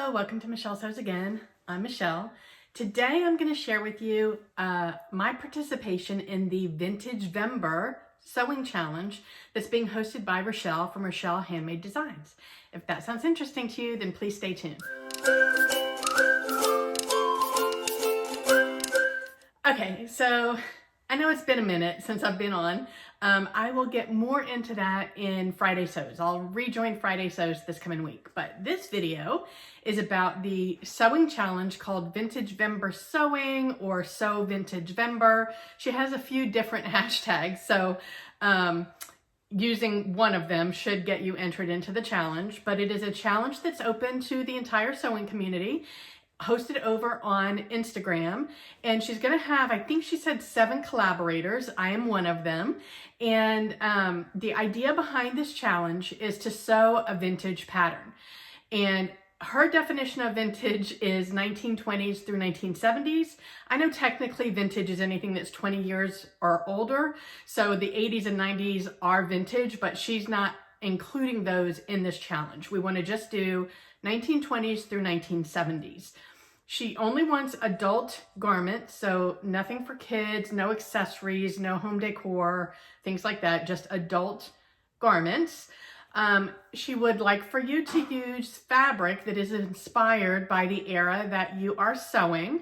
Hello, welcome to Michelle Sews Again. I'm Michelle. Today I'm going to share with you my participation in the Vintage Sewing Challenge that's being hosted by Rochelle from rochelle.handmade.designs. If that sounds interesting to you, then please stay tuned. Okay, so I know it's been a minute since I've been on. I will get more into that in Friday Sews. I'll rejoin Friday Sews this coming week. But this video is about the sewing challenge called Vintage Sewing or Sew Vintage. She has a few different hashtags, so using one of them should get you entered into the challenge. But it is a challenge that's open to the entire sewing community, hosted over on Instagram, and she's gonna have, I think she said 7 collaborators. I am one of them. And the idea behind this challenge is to sew a vintage pattern. And her definition of vintage is 1920s through 1970s. I know technically vintage is anything that's 20 years or older. So the 80s and 90s are vintage, but she's not including those in this challenge. We want to just do 1920s through 1970s. She only wants adult garments, so nothing for kids, no accessories, no home decor, things like that, just adult garments. She would like for you to use fabric that is inspired by the era that you are sewing.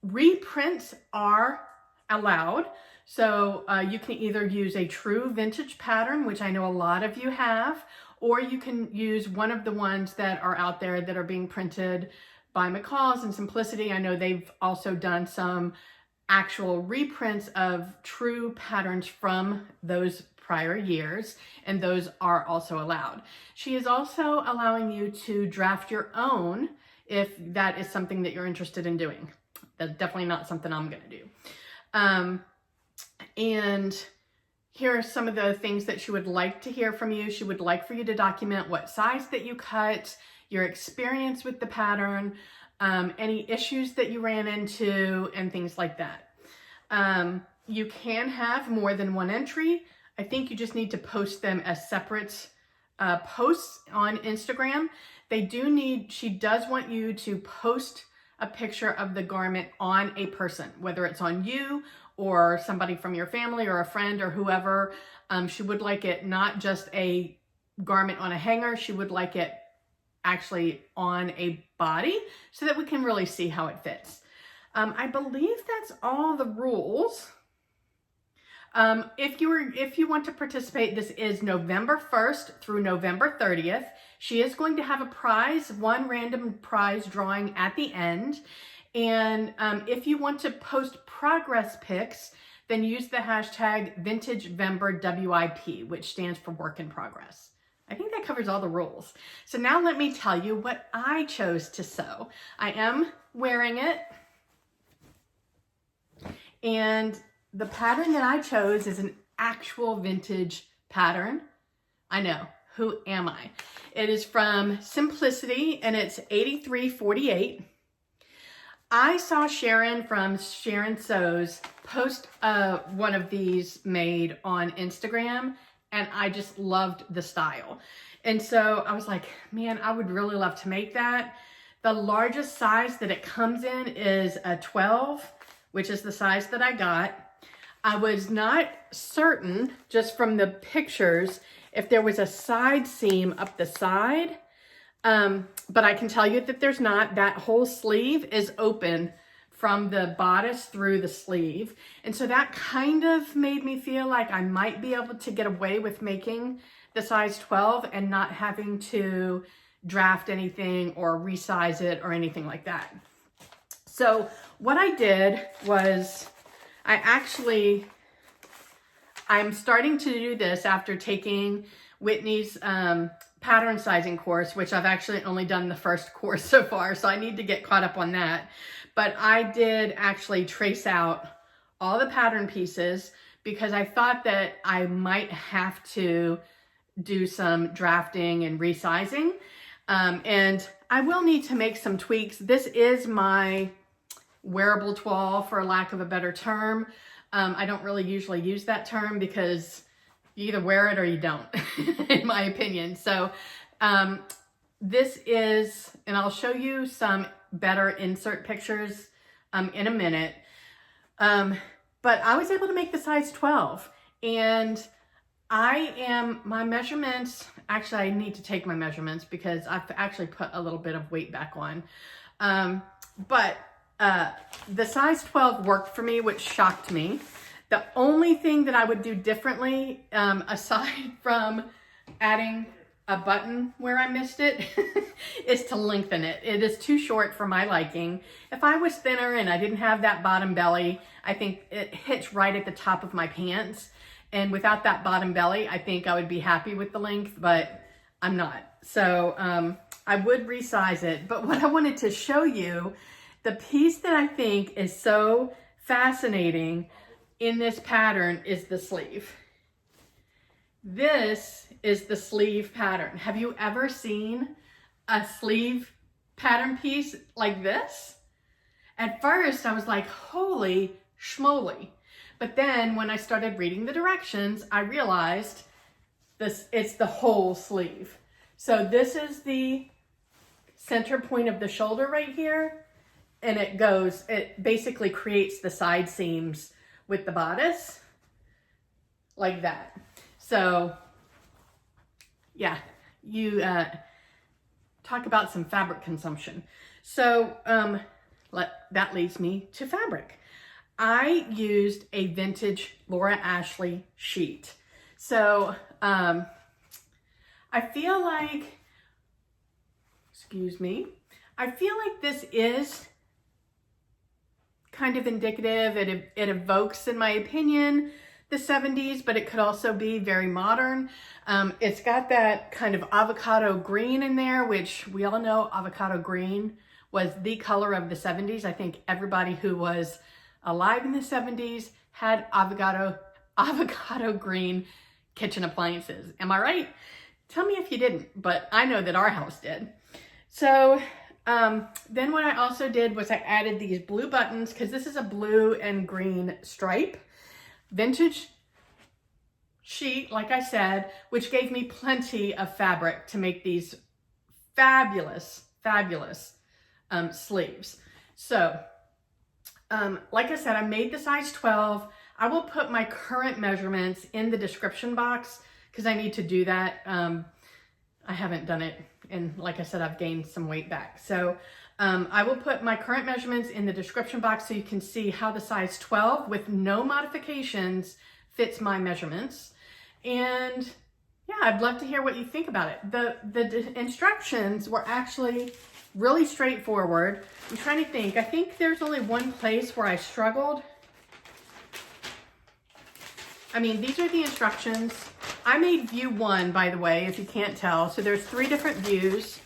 Reprints are allowed, so you can either use a true vintage pattern, which I know a lot of you have, or you can use one of the ones that are out there that are being printed by McCall's and Simplicity. I know they've also done some actual reprints of true patterns from those prior years, and those are also allowed. She is also allowing you to draft your own if that is something that you're interested in doing. That's definitely not something I'm gonna do. And here are some of the things that she would like to hear from you. She would like for you to document what size that you cut, your experience with the pattern, any issues that you ran into, and things like that. You can have more than one entry. I think you just need to post them as separate posts on Instagram. She does want you to post a picture of the garment on a person, whether it's on you or somebody from your family or a friend or whoever. She would like it not just a garment on a hanger. She would like it actually on a body so that we can really see how it fits. I believe that's all the rules. If you want to participate, this is November 1st through November 30th. She is going to have a prize, one random prize drawing at the end. And if you want to post progress pics, then use the hashtag VintageVemberWIP, which stands for work in progress. I think that covers all the rules. So now let me tell you what I chose to sew. I am wearing it. And the pattern that I chose is an actual vintage pattern. I know, who am I? It is from Simplicity and it's 8348. I saw Sharon from Sharon Sews post one of these made on Instagram, and I just loved the style. And so I was like, man, I would really love to make that. The largest size that it comes in is a 12, which is the size that I got. I was not certain, just from the pictures, if there was a side seam up the side, but I can tell you that there's not. That whole sleeve is open from the bodice through the sleeve. And so that kind of made me feel like I might be able to get away with making the size 12 and not having to draft anything or resize it or anything like that. So what I did was I'm starting to do this after taking Whitney's pattern sizing course, which I've actually only done the first course so far, so I need to get caught up on that. But I did actually trace out all the pattern pieces because I thought that I might have to do some drafting and resizing. And I will need to make some tweaks. This is my wearable toile, for lack of a better term. I don't really usually use that term because you either wear it or you don't, in my opinion. So this is, and I'll show you some better insert pictures in a minute. But I was able to make the size 12, and my measurements, actually I need to take my measurements because I've actually put a little bit of weight back on. But the size 12 worked for me, which shocked me. The only thing that I would do differently, aside from adding a button where I missed it, is to lengthen it. It is too short for my liking. If I was thinner and I didn't have that bottom belly, I think it hits right at the top of my pants. And without that bottom belly, I think I would be happy with the length, but I'm not. So I would resize it. But what I wanted to show you, the piece that I think is so fascinating in this pattern is the sleeve. This is the sleeve pattern. Have you ever seen a sleeve pattern piece like this? At first I was like, holy schmoly. But then when I started reading the directions, I realized it's the whole sleeve. So this is the center point of the shoulder right here. And it basically creates the side seams with the bodice like that. So yeah, you talk about some fabric consumption. So that leads me to fabric. I used a vintage Laura Ashley sheet. So I feel like, I feel like this is kind of indicative. It evokes, in my opinion, the 70s, but it could also be very modern. It's got that kind of avocado green in there, which we all know avocado green was the color of the 70s. I think everybody who was alive in the 70s had avocado green kitchen appliances. Am I right? Tell me if you didn't, but I know that our house did. So then what I also did was I added these blue buttons, because this is a blue and green stripe. Vintage sheet, like I said, which gave me plenty of fabric to make these fabulous sleeves. So like I said, I made the size 12. I will put my current measurements in the description box because I need to do that. I haven't done it, and like I said, I've gained some weight back. So I will put my current measurements in the description box so you can see how the size 12 with no modifications fits my measurements. And yeah, I'd love to hear what you think about it. The instructions were actually really straightforward. I'm trying to think. I think there's only one place where I struggled. I mean, these are the instructions. I made view 1, by the way, if you can't tell. So there's 3 different views.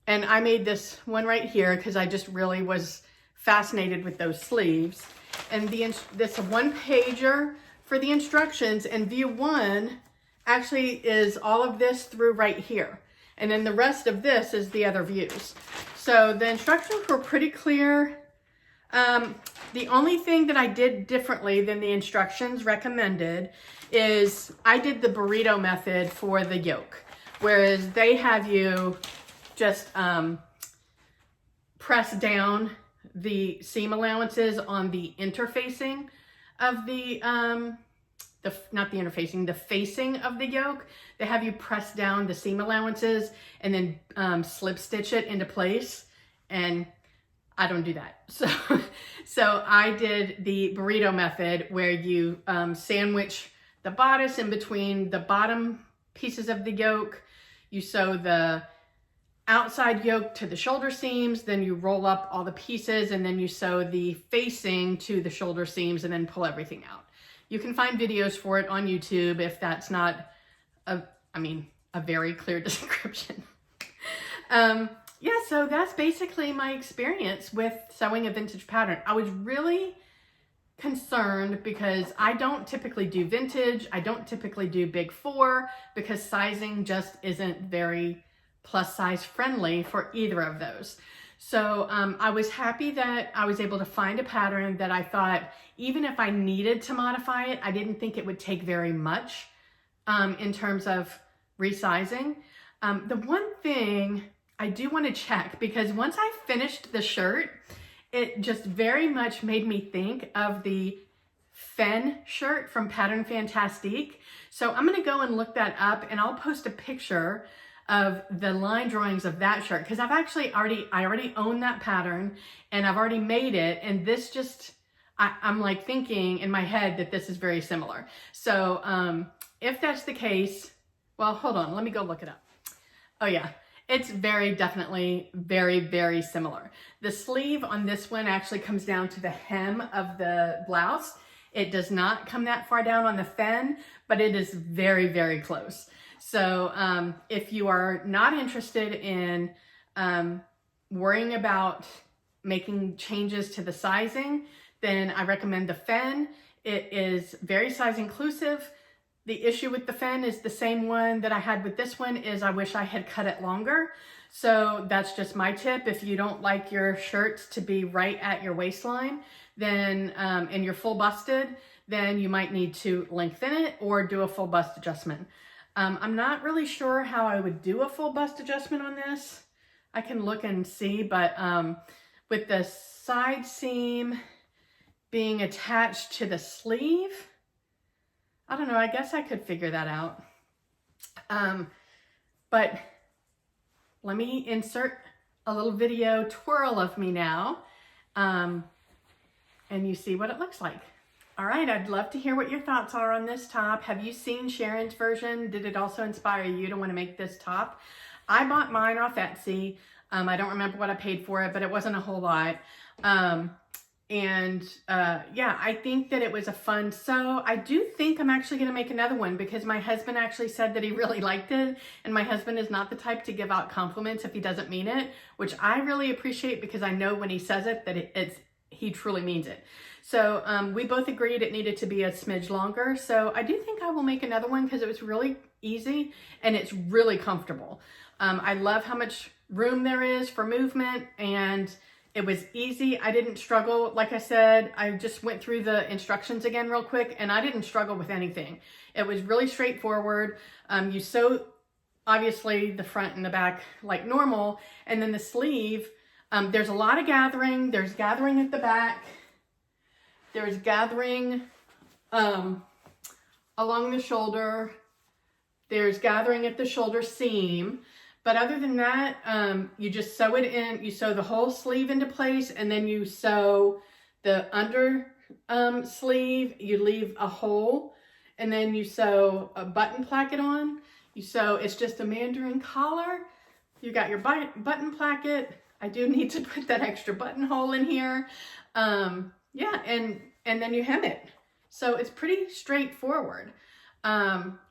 And I made this one right here because I just really was fascinated with those sleeves. And this one-pager for the instructions, and view 1 actually is all of this through right here. And then the rest of this is the other views. So the instructions were pretty clear. The only thing that I did differently than the instructions recommended is I did the burrito method for the yoke, whereas they have you just press down the seam allowances on the interfacing of the facing of the yoke. They have you press down the seam allowances and then slip stitch it into place, and I don't do that. So I did the burrito method where you sandwich the bodice in between the bottom pieces of the yoke. You sew the outside yoke to the shoulder seams, then you roll up all the pieces, and then you sew the facing to the shoulder seams and then pull everything out. You can find videos for it on YouTube if that's not a very clear description. Yeah, so that's basically my experience with sewing a vintage pattern. I was really concerned because I don't typically do vintage. I don't typically do big 4 because sizing just isn't very plus size friendly for either of those. So I was happy that I was able to find a pattern that I thought, even if I needed to modify it, I didn't think it would take very much in terms of resizing. The one thing I do want to check, because once I finished the shirt, it just very much made me think of the Fen shirt from Pattern Fantastique. So I'm going to go and look that up, and I'll post a picture of the line drawings of that shirt, because I already own that pattern and I've already made it, and this just, I'm like thinking in my head that this is very similar. So if that's the case, well, hold on, let me go look it up. Oh yeah, it's definitely very, very similar. The sleeve on this one actually comes down to the hem of the blouse. It does not come that far down on the Fen, but it is very, very close. So if you are not interested in worrying about making changes to the sizing, then I recommend the Fen. It is very size inclusive. The issue with the Fen is the same one that I had with this one, is I wish I had cut it longer. So that's just my tip. If you don't like your shirts to be right at your waistline, then and you're full busted, then you might need to lengthen it or do a full bust adjustment. I'm not really sure how I would do a full bust adjustment on this. I can look and see, but with the side seam being attached to the sleeve, I don't know, I guess I could figure that out. But let me insert a little video twirl of me now, and you see what it looks like. All right, I'd love to hear what your thoughts are on this top. Have you seen Sharon's version? Did it also inspire you to want to make this top? I bought mine off Etsy. I don't remember what I paid for it, but it wasn't a whole lot. Yeah, I think that it was a fun sew. I do think I'm actually going to make another one, because my husband actually said that he really liked it, and my husband is not the type to give out compliments if he doesn't mean it, which I really appreciate, because I know when he says it that he truly means it. So we both agreed it needed to be a smidge longer. So I do think I will make another one, because it was really easy and it's really comfortable. I love how much room there is for movement, and it was easy. I didn't struggle. Like I said, I just went through the instructions again real quick, and I didn't struggle with anything. It was really straightforward. You sew, obviously, the front and the back like normal, and then the sleeve, there's a lot of gathering. There's gathering at the back. There's gathering along the shoulder. There's gathering at the shoulder seam. But other than that, you just sew it in. You sew the whole sleeve into place, and then you sew the under sleeve. You leave a hole, and then you sew a button placket on. You sew, it's just a mandarin collar. You got your button placket. I do need to put that extra buttonhole in here. Yeah, and then you hem it. So it's pretty straightforward.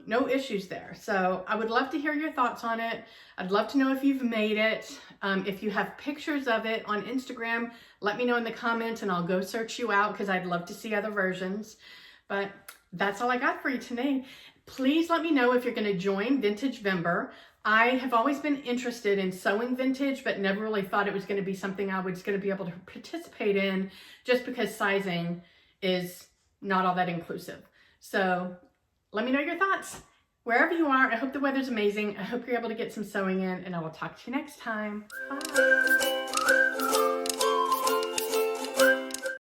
No issues there. So I would love to hear your thoughts on it. I'd love to know if you've made it. If you have pictures of it on Instagram, let me know in the comments, and I'll go search you out, because I'd love to see other versions. But that's all I got for you today. Please let me know if you're going to join Vintage Vember. I have always been interested in sewing vintage, but never really thought it was going to be something I was going to be able to participate in, just because sizing is not all that inclusive. So let me know your thoughts. Wherever you are, I hope the weather's amazing. I hope you're able to get some sewing in, and I will talk to you next time. Bye.